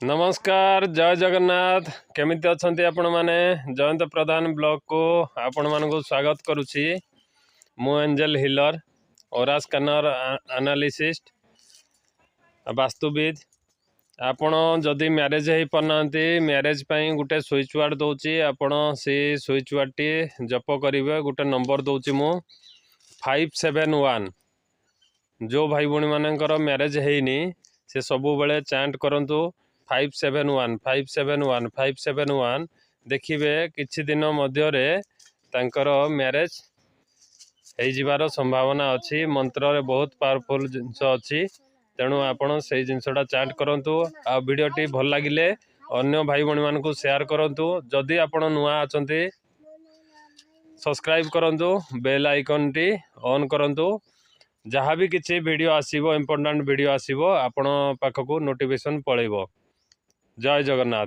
नमस्कार जय जगन्नाथ केमिति अछंती आपण माने जयंत प्रधान ब्लॉग को आपण मानकु स्वागत करुछि। मु एंजल हिलर ओरा स्कैनर एनालिसिस्ट वास्तुविद। आपण जदि मैरेज हो पारनांती मैरेज पई गुटे स्विच वार्ड दउछि आपण से स्विच वार्ड टी जप करिवे। गुटे नंबर दउछि मु 571। जो भाई भणी मानकर मैरेज हेनी से सबु बेले चैंट करंतु 571 571 571 देखिए किछि दिन मध्य तांकर मैरेज हो जिबार संभावना अच्छी। मंत्र रे बहुत पावरफुल जिनस अच्छी तेणु आपण से जिनसटा चैंट करंतु। आ वीडियोटी भल लागिले अन्य भाई भणी मानकु शेयर करंतु। जदि आपण नुआ अछंती सब्सक्राइब करंतु बेल आइकन टी ऑन करंतु। जहाँ भी किसी वीडियो आसीबो इम्पोर्टेंट वीडियो आसीबो आपण पाखकु नोटिफिकेशन पळेबो। जय जगन्नाथ।